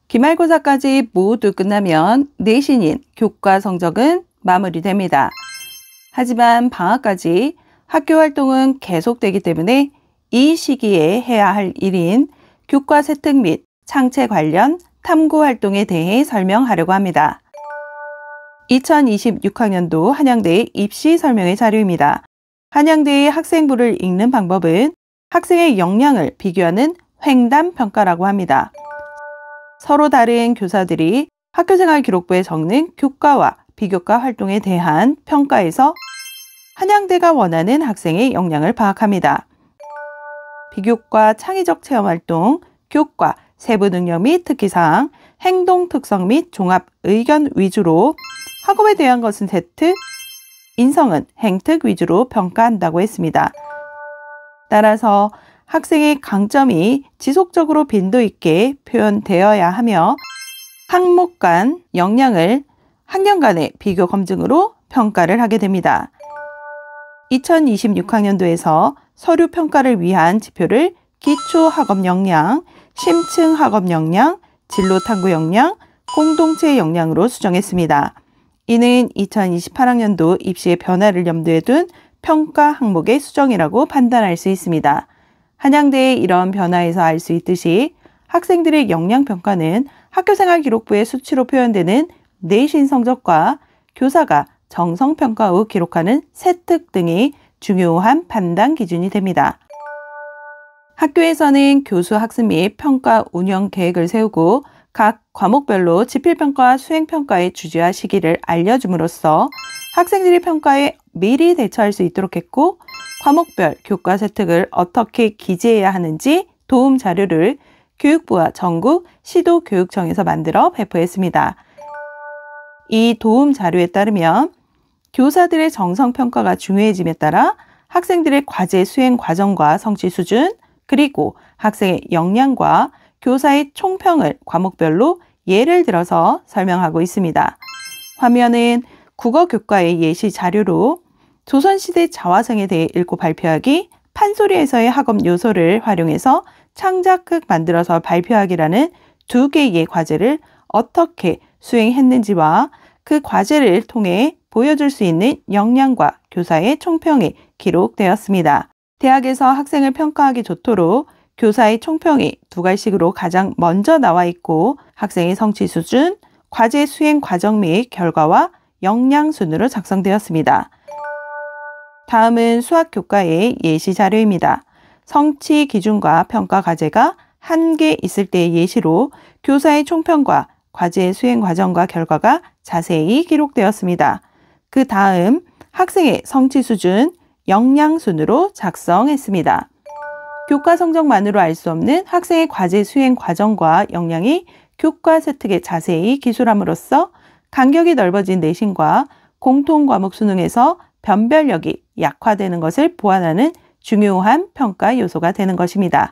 기말고사까지 모두 끝나면 내신인 교과 성적은 마무리됩니다. 하지만 방학까지 학교 활동은 계속되기 때문에 이 시기에 해야 할 일인 교과 세특 및 창체 관련 탐구 활동에 대해 설명하려고 합니다. 2026학년도 한양대 입시 설명회 자료입니다. 한양대의 학생부를 읽는 방법은 학생의 역량을 비교하는 횡단 평가라고 합니다. 서로 다른 교사들이 학교생활 기록부에 적는 교과와 비교과 활동에 대한 평가에서 한양대가 원하는 학생의 역량을 파악합니다. 비교과 창의적 체험활동, 교과, 세부 능력 및 특기사항, 행동 특성 및 종합 의견 위주로, 학업에 대한 것은 세특, 인성은 행특 위주로 평가한다고 했습니다. 따라서 학생의 강점이 지속적으로 빈도 있게 표현되어야 하며 학목 간 역량을 학년간의 비교 검증으로 평가를 하게 됩니다. 2026학년도에서 서류 평가를 위한 지표를 기초 학업 역량, 심층 학업 역량, 진로 탐구 역량, 공동체 역량으로 수정했습니다. 이는 2028학년도 입시의 변화를 염두에 둔 평가 항목의 수정이라고 판단할 수 있습니다. 한양대의 이런 변화에서 알 수 있듯이 학생들의 역량 평가는 학교생활 기록부의 수치로 표현되는 내신 성적과 교사가 정성평가 후 기록하는 세특 등이 중요한 판단 기준이 됩니다. 학교에서는 교수 학습 및 평가 운영 계획을 세우고 각 과목별로 지필평가와 수행평가의 주제와 시기를 알려줌으로써 학생들이 평가에 미리 대처할 수 있도록 했고 과목별 교과 세특을 어떻게 기재해야 하는지 도움 자료를 교육부와 전국 시도교육청에서 만들어 배포했습니다. 이 도움 자료에 따르면 교사들의 정성평가가 중요해짐에 따라 학생들의 과제 수행 과정과 성취 수준, 그리고 학생의 역량과 교사의 총평을 과목별로 예를 들어서 설명하고 있습니다. 화면은 국어 교과의 예시 자료로 조선시대 자화상에 대해 읽고 발표하기, 판소리에서의 학업 요소를 활용해서 창작극 만들어서 발표하기라는 두 개의 과제를 어떻게 수행했는지와 그 과제를 통해 보여줄 수 있는 역량과 교사의 총평이 기록되었습니다. 대학에서 학생을 평가하기 좋도록 교사의 총평이 두 갈식으로 가장 먼저 나와 있고 학생의 성취 수준, 과제 수행 과정 및 결과와 역량 순으로 작성되었습니다. 다음은 수학 교과의 예시 자료입니다. 성취 기준과 평가 과제가 한 개 있을 때의 예시로 교사의 총평과 과제 수행 과정과 결과가 자세히 기록되었습니다. 그 다음 학생의 성취 수준, 역량 순으로 작성했습니다. 교과 성적만으로 알 수 없는 학생의 과제 수행 과정과 역량이 교과 세특에 자세히 기술함으로써 간격이 넓어진 내신과 공통 과목 수능에서 변별력이 약화되는 것을 보완하는 중요한 평가 요소가 되는 것입니다.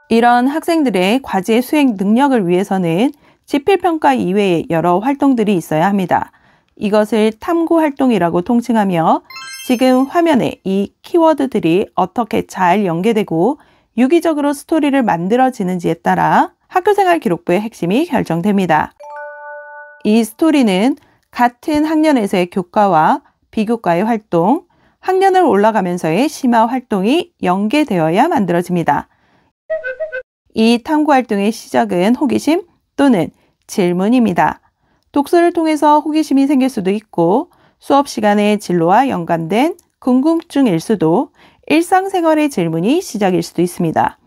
이런 학생들의 과제 수행 능력을 위해서는 지필평가 이외의 여러 활동들이 있어야 합니다. 이것을 탐구 활동이라고 통칭하며 지금 화면에 이 키워드들이 어떻게 잘 연계되고 유기적으로 스토리를 만들어지는지에 따라 학교생활 기록부의 핵심이 결정됩니다. 이 스토리는 같은 학년에서의 교과와 비교과의 활동, 학년을 올라가면서의 심화 활동이 연계되어야 만들어집니다. 이 탐구 활동의 시작은 호기심 또는 질문입니다. 독서를 통해서 호기심이 생길 수도 있고 수업 시간의 진로와 연관된 궁금증일 수도, 일상생활의 질문이 시작일 수도 있습니다.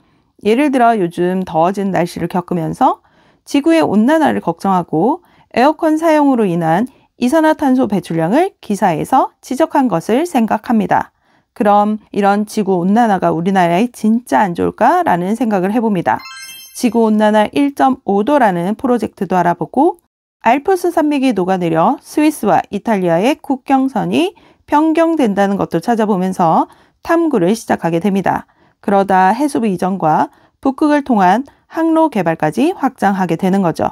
예를 들어 요즘 더워진 날씨를 겪으면서 지구의 온난화를 걱정하고 에어컨 사용으로 인한 이산화탄소 배출량을 기사에서 지적한 것을 생각합니다. 그럼 이런 지구온난화가 우리나라에 진짜 안 좋을까라는 생각을 해봅니다. 지구온난화 1.5도라는 프로젝트도 알아보고 알프스 산맥이 녹아내려 스위스와 이탈리아의 국경선이 변경된다는 것도 찾아보면서 탐구를 시작하게 됩니다. 그러다 해수부 이전과 북극을 통한 항로 개발까지 확장하게 되는 거죠.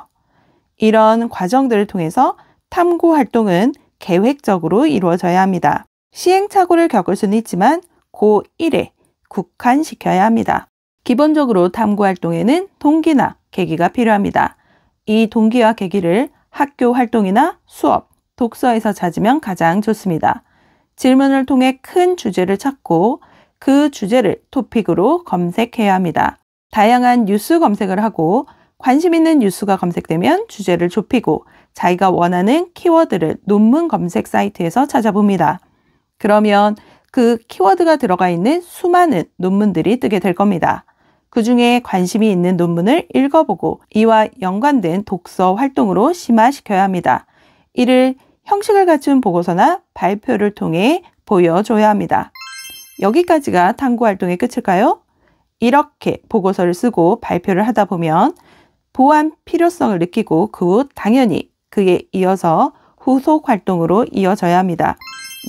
이런 과정들을 통해서 탐구 활동은 계획적으로 이루어져야 합니다. 시행착오를 겪을 수는 있지만 고1에 국한시켜야 합니다. 기본적으로 탐구 활동에는 동기나 계기가 필요합니다. 이 동기와 계기를 학교 활동이나 수업, 독서에서 찾으면 가장 좋습니다. 질문을 통해 큰 주제를 찾고 그 주제를 토픽으로 검색해야 합니다. 다양한 뉴스 검색을 하고 관심 있는 뉴스가 검색되면 주제를 좁히고 자기가 원하는 키워드를 논문 검색 사이트에서 찾아봅니다. 그러면 그 키워드가 들어가 있는 수많은 논문들이 뜨게 될 겁니다. 그 중에 관심이 있는 논문을 읽어보고 이와 연관된 독서 활동으로 심화시켜야 합니다. 이를 형식을 갖춘 보고서나 발표를 통해 보여줘야 합니다. 여기까지가 탐구 활동의 끝일까요? 이렇게 보고서를 쓰고 발표를 하다 보면 보완 필요성을 느끼고 그 후 당연히 그에 이어서 후속 활동으로 이어져야 합니다.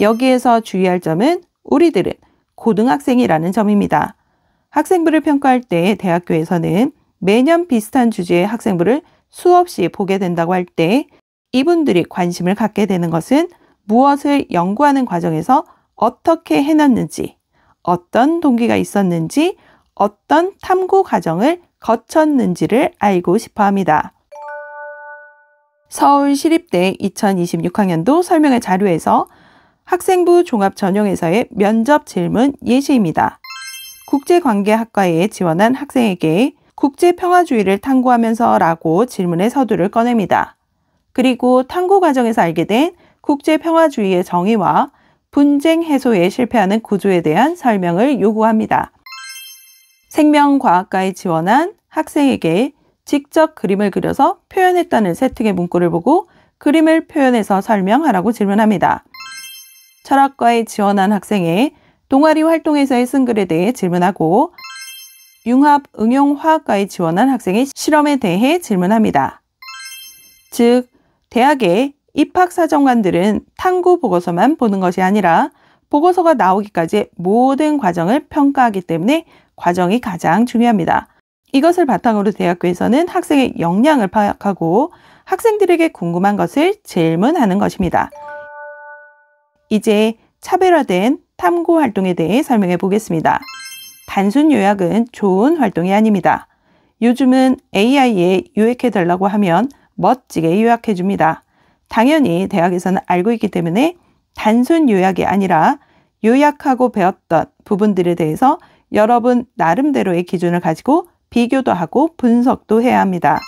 여기에서 주의할 점은 우리들은 고등학생이라는 점입니다. 학생부를 평가할 때 대학교에서는 매년 비슷한 주제의 학생부를 수없이 보게 된다고 할 때 이분들이 관심을 갖게 되는 것은 무엇을 연구하는 과정에서 어떻게 해놨는지, 어떤 동기가 있었는지, 어떤 탐구 과정을 거쳤는지를 알고 싶어 합니다. 서울시립대 2026학년도 설명회 자료에서 학생부 종합전형에서의 면접 질문 예시입니다. 국제관계학과에 지원한 학생에게 국제평화주의를 탐구하면서 라고 질문의 서두를 꺼냅니다. 그리고 탐구 과정에서 알게 된 국제평화주의의 정의와 분쟁 해소에 실패하는 구조에 대한 설명을 요구합니다. 생명과학과에 지원한 학생에게 직접 그림을 그려서 표현했다는 세특의 문구를 보고 그림을 표현해서 설명하라고 질문합니다. 철학과에 지원한 학생의 동아리 활동에서의 쓴 글에 대해 질문하고 융합응용화학과에 지원한 학생의 실험에 대해 질문합니다. 즉, 대학의 입학사정관들은 탐구 보고서만 보는 것이 아니라 보고서가 나오기까지의 모든 과정을 평가하기 때문에 과정이 가장 중요합니다. 이것을 바탕으로 대학교에서는 학생의 역량을 파악하고 학생들에게 궁금한 것을 질문하는 것입니다. 이제 차별화된 탐구 활동에 대해 설명해 보겠습니다. 단순 요약은 좋은 활동이 아닙니다. 요즘은 AI에 요약해달라고 하면 멋지게 요약해 줍니다. 당연히 대학에서는 알고 있기 때문에 단순 요약이 아니라 요약하고 배웠던 부분들에 대해서 여러분 나름대로의 기준을 가지고 비교도 하고 분석도 해야 합니다.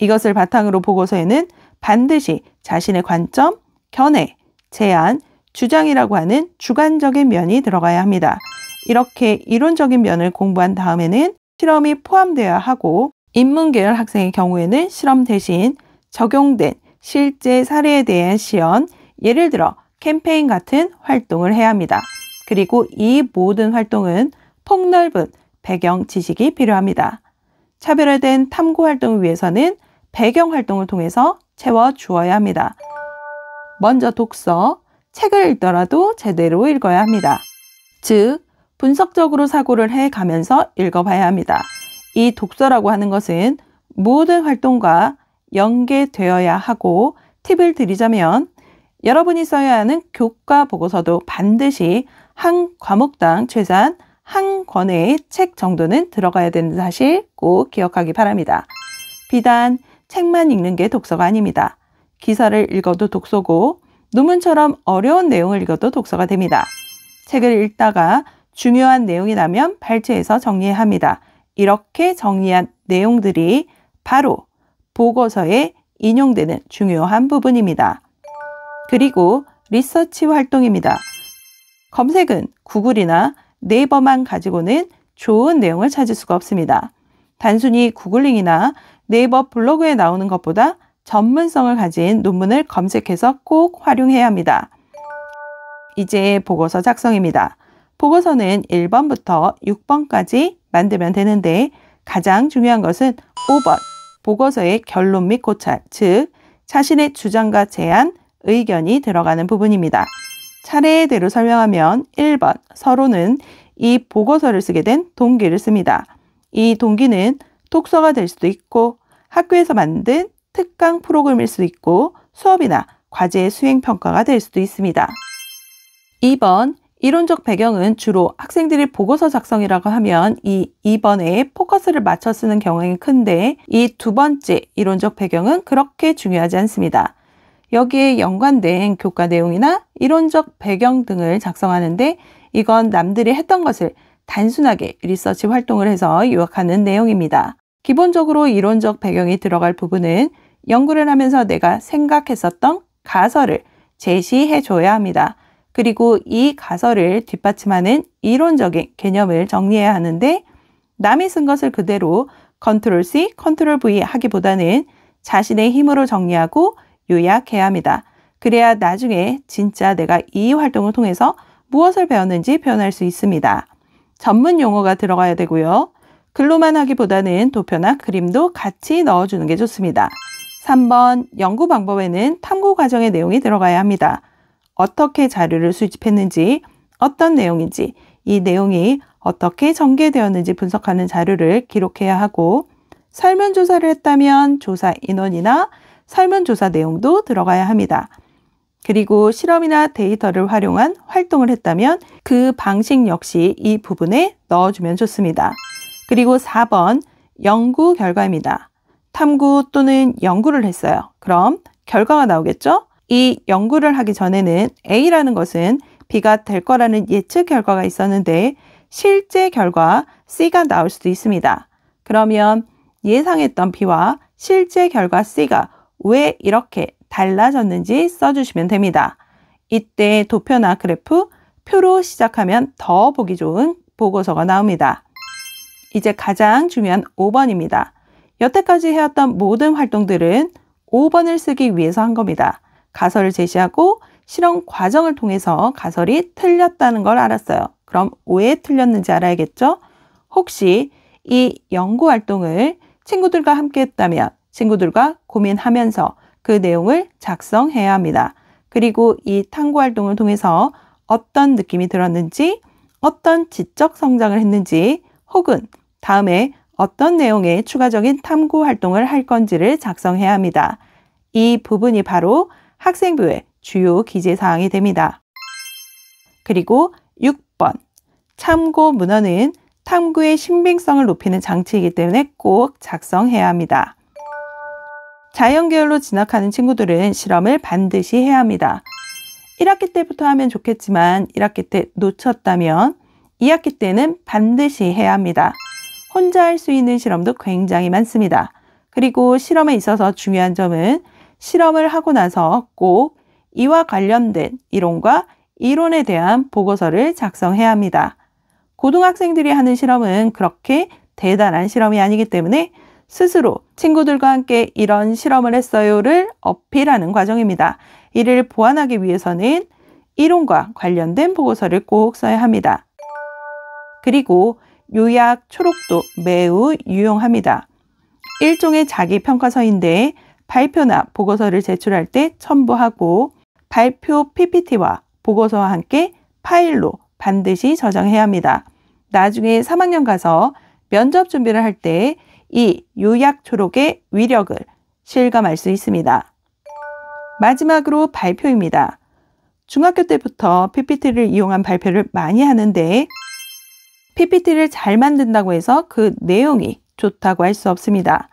이것을 바탕으로 보고서에는 반드시 자신의 관점, 견해, 제안, 주장이라고 하는 주관적인 면이 들어가야 합니다. 이렇게 이론적인 면을 공부한 다음에는 실험이 포함되어야 하고 인문계열 학생의 경우에는 실험 대신 적용된 실제 사례에 대한 시연, 예를 들어 캠페인 같은 활동을 해야 합니다. 그리고 이 모든 활동은 폭넓은 배경 지식이 필요합니다. 차별화된 탐구 활동을 위해서는 배경 활동을 통해서 채워주어야 합니다. 먼저 독서, 책을 읽더라도 제대로 읽어야 합니다. 즉, 분석적으로 사고를 해가면서 읽어봐야 합니다. 이 독서라고 하는 것은 모든 활동과 연계되어야 하고 팁을 드리자면 여러분이 써야 하는 교과 보고서도 반드시 한 과목당 최소한 한 권의 책 정도는 들어가야 되는 사실 꼭 기억하기 바랍니다. 비단 책만 읽는 게 독서가 아닙니다. 기사를 읽어도 독서고 논문처럼 어려운 내용을 읽어도 독서가 됩니다. 책을 읽다가 중요한 내용이 나면 발췌해서 정리해야 합니다. 이렇게 정리한 내용들이 바로 보고서에 인용되는 중요한 부분입니다. 그리고 리서치 활동입니다. 검색은 구글이나 네이버만 가지고는 좋은 내용을 찾을 수가 없습니다. 단순히 구글링이나 네이버 블로그에 나오는 것보다 전문성을 가진 논문을 검색해서 꼭 활용해야 합니다. 이제 보고서 작성입니다. 보고서는 1번부터 6번까지 만들면 되는데 가장 중요한 것은 5번, 보고서의 결론 및 고찰, 즉 자신의 주장과 제안, 의견이 들어가는 부분입니다. 차례대로 설명하면 1번, 서로는 이 보고서를 쓰게 된 동기를 씁니다. 이 동기는 독서가 될 수도 있고 학교에서 만든 특강 프로그램일 수도 있고 수업이나 과제 수행평가가 될 수도 있습니다. 2번, 이론적 배경은 주로 학생들이 보고서 작성이라고 하면 이 2번에 포커스를 맞춰 쓰는 경향이 큰데 이 두 번째 이론적 배경은 그렇게 중요하지 않습니다. 여기에 연관된 교과 내용이나 이론적 배경 등을 작성하는데 이건 남들이 했던 것을 단순하게 리서치 활동을 해서 요약하는 내용입니다. 기본적으로 이론적 배경이 들어갈 부분은 연구를 하면서 내가 생각했었던 가설을 제시해 줘야 합니다. 그리고 이 가설을 뒷받침하는 이론적인 개념을 정리해야 하는데 남이 쓴 것을 그대로 컨트롤 C, 컨트롤 V 하기보다는 자신의 힘으로 정리하고 요약해야 합니다. 그래야 나중에 진짜 내가 이 활동을 통해서 무엇을 배웠는지 표현할 수 있습니다. 전문 용어가 들어가야 되고요. 글로만 하기보다는 도표나 그림도 같이 넣어주는 게 좋습니다. 3번 연구 방법에는 탐구 과정의 내용이 들어가야 합니다. 어떻게 자료를 수집했는지, 어떤 내용인지, 이 내용이 어떻게 전개되었는지 분석하는 자료를 기록해야 하고 설문조사를 했다면 조사 인원이나 설문조사 내용도 들어가야 합니다. 그리고 실험이나 데이터를 활용한 활동을 했다면 그 방식 역시 이 부분에 넣어주면 좋습니다. 그리고 4번 연구 결과입니다. 탐구 또는 연구를 했어요. 그럼 결과가 나오겠죠? 이 연구를 하기 전에는 A라는 것은 B가 될 거라는 예측 결과가 있었는데 실제 결과 C가 나올 수도 있습니다. 그러면 예상했던 B와 실제 결과 C가 왜 이렇게 달라졌는지 써주시면 됩니다. 이때 도표나 그래프, 표로 시작하면 더 보기 좋은 보고서가 나옵니다. 이제 가장 중요한 5번입니다. 여태까지 해왔던 모든 활동들은 5번을 쓰기 위해서 한 겁니다. 가설을 제시하고 실험 과정을 통해서 가설이 틀렸다는 걸 알았어요. 그럼 왜 틀렸는지 알아야겠죠? 혹시 이 연구 활동을 친구들과 함께 했다면 친구들과 고민하면서 그 내용을 작성해야 합니다. 그리고 이 탐구 활동을 통해서 어떤 느낌이 들었는지, 어떤 지적 성장을 했는지, 혹은 다음에 어떤 내용의 추가적인 탐구 활동을 할 건지를 작성해야 합니다. 이 부분이 바로 학생부의 주요 기재사항이 됩니다. 그리고 6번, 참고 문헌은 탐구의 신빙성을 높이는 장치이기 때문에 꼭 작성해야 합니다. 자연계열로 진학하는 친구들은 실험을 반드시 해야 합니다. 1학기 때부터 하면 좋겠지만 1학기 때 놓쳤다면 2학기 때는 반드시 해야 합니다. 혼자 할 수 있는 실험도 굉장히 많습니다. 그리고 실험에 있어서 중요한 점은 실험을 하고 나서 꼭 이와 관련된 이론과 이론에 대한 보고서를 작성해야 합니다. 고등학생들이 하는 실험은 그렇게 대단한 실험이 아니기 때문에 스스로 친구들과 함께 이런 실험을 했어요를 어필하는 과정입니다. 이를 보완하기 위해서는 이론과 관련된 보고서를 꼭 써야 합니다. 그리고 요약 초록도 매우 유용합니다. 일종의 자기평가서인데 발표나 보고서를 제출할 때 첨부하고 발표 PPT와 보고서와 함께 파일로 반드시 저장해야 합니다. 나중에 3학년 가서 면접 준비를 할 때 이 요약 초록의 위력을 실감할 수 있습니다. 마지막으로 발표입니다. 중학교 때부터 PPT를 이용한 발표를 많이 하는데 PPT를 잘 만든다고 해서 그 내용이 좋다고 할 수 없습니다.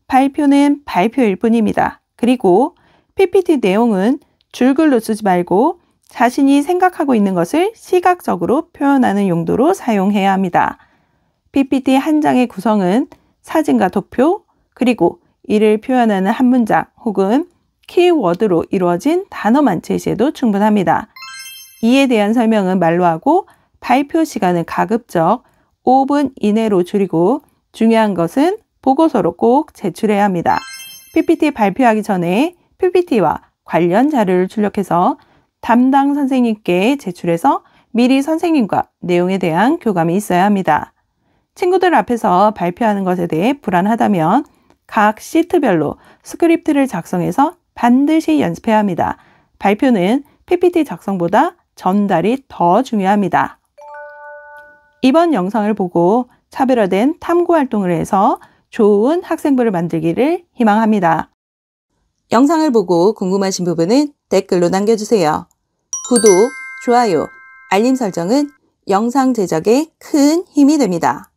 발표는 발표일 뿐입니다. 그리고 PPT 내용은 줄글로 쓰지 말고 자신이 생각하고 있는 것을 시각적으로 표현하는 용도로 사용해야 합니다. PPT 한 장의 구성은 사진과 도표, 그리고 이를 표현하는 한 문장 혹은 키워드로 이루어진 단어만 제시해도 충분합니다. 이에 대한 설명은 말로 하고 발표 시간은 가급적 5분 이내로 줄이고 중요한 것은 보고서로 꼭 제출해야 합니다. PPT 발표하기 전에 PPT와 관련 자료를 출력해서 담당 선생님께 제출해서 미리 선생님과 내용에 대한 교감이 있어야 합니다. 친구들 앞에서 발표하는 것에 대해 불안하다면 각 시트별로 스크립트를 작성해서 반드시 연습해야 합니다. 발표는 PPT 작성보다 전달이 더 중요합니다. 이번 영상을 보고 차별화된 탐구 활동을 해서 좋은 학생부를 만들기를 희망합니다. 영상을 보고 궁금하신 부분은 댓글로 남겨주세요. 구독, 좋아요, 알림 설정은 영상 제작에 큰 힘이 됩니다.